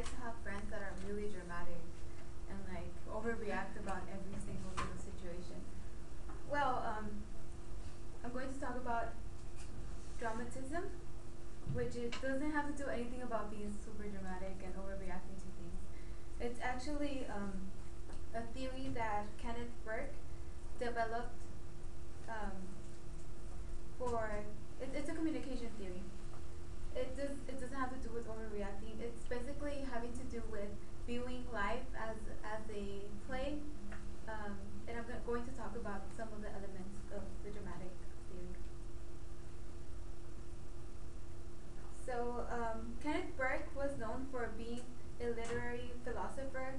guys have friends that are really dramatic and like overreact about every single little situation? Well, I'm going to talk about dramatism, which it doesn't have to do anything about being super dramatic and overreacting to things. It's actually a theory that Kenneth Burke developed um, it's a communication theory. It doesn't have to do with overreacting. It's basically having to do with viewing life as a play, and I'm going to talk about some of the elements of the dramatic theory. So Kenneth Burke was known for being a literary philosopher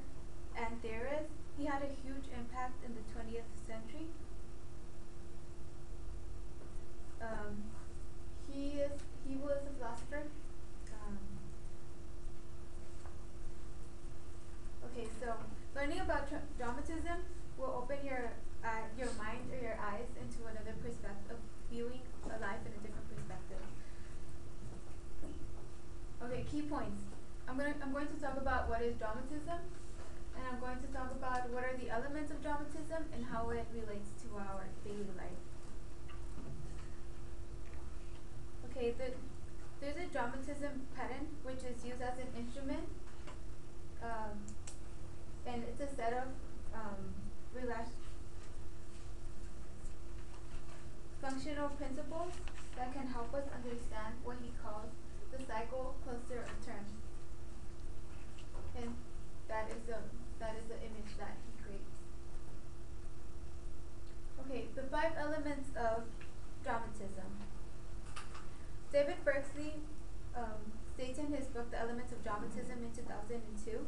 and theorist. He had a huge impact in the 20th century. Um, he was a philosopher. Um, okay, so learning about dramatism will open your mind or your eyes into another perspective, viewing a life in a different perspective. Okay, key points. I'm going to talk about what is dramatism, and I'm going to talk about what are the elements of dramatism and how it relates to our daily life. Okay, there's a dramatism pattern which is used as an instrument, and it's a set of functional principles that can help us understand what he calls the cycle cluster of terms, and that is the image that he creates. Okay, the 5 elements of dramatism. David Berksley states in his book The Elements of Dramatism in 2002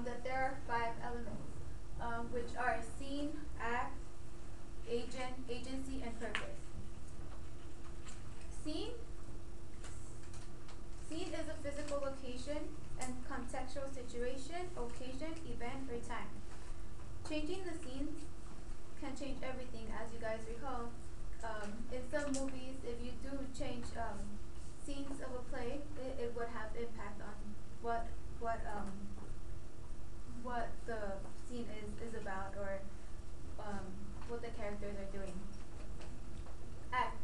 that there are 5 elements, which are scene, act, agent, agency, and purpose. Scene is a physical location and contextual situation, occasion, event, or time. Changing the scenes can change everything, as you guys recall. In some movies, if you do change scenes of a play, it would have impact on what the scene is about, or what the characters are doing. Act.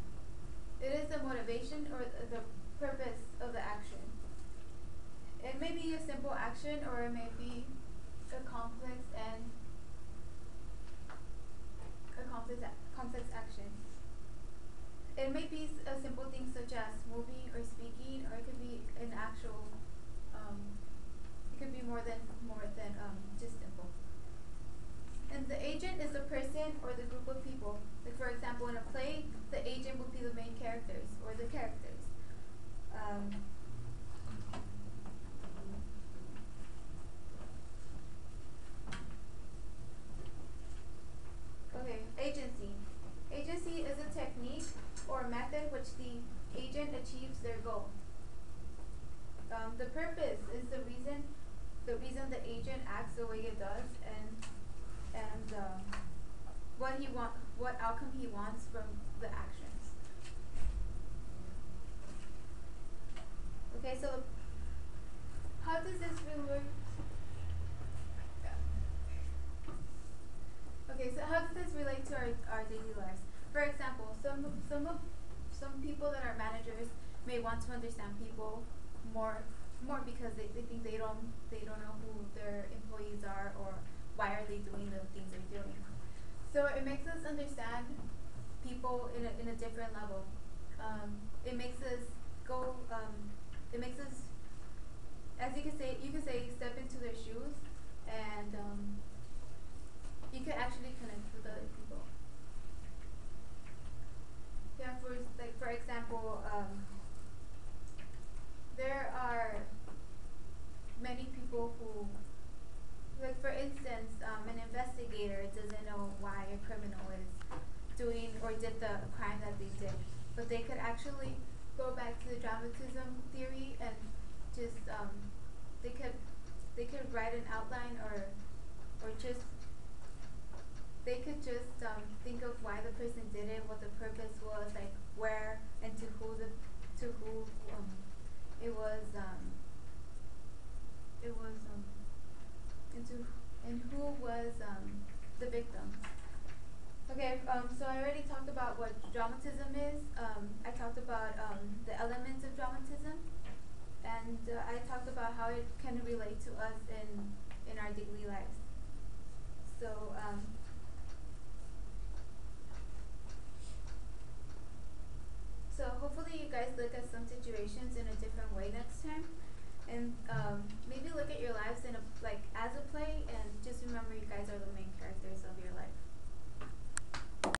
It is the motivation or the purpose of the action. It may be a simple action, or it may be a complex action. It may be a simple thing such as moving or speaking, or it could be an actual. It could be more than just simple. And the agent is the person or the group of people. Like for example, in a play, the agent would be the main characters or the characters. Okay, agency. Agency is a technique or method which the agent achieves their goal. The purpose is the reason the agent acts the way it does, and what outcome he wants from the actions. Okay, so how does this relate? Okay, so how does this relate to our daily lives? For example, some people that are managers may want to understand people more because they think they don't know who their employees are, or why are they doing the things they're doing. So it makes us understand people in a different level. It makes us go. It makes us, as you could say, step into their shoes, and you could actually connect with other people. Yeah, for example, there are many people who, like for instance, an investigator doesn't know why a criminal is doing or did the crime that they did, but they could actually go back to the dramatism theory and just they could write an outline, or just they could just think of why the person did it, what the purpose was, like where and to who it was the victim. Okay, so I already talked about what dramatism is. I talked about the elements of dramatism, and I talked about how it can relate to us in our daily lives. So so hopefully you guys look at some situations in a different way next time, and maybe look at your life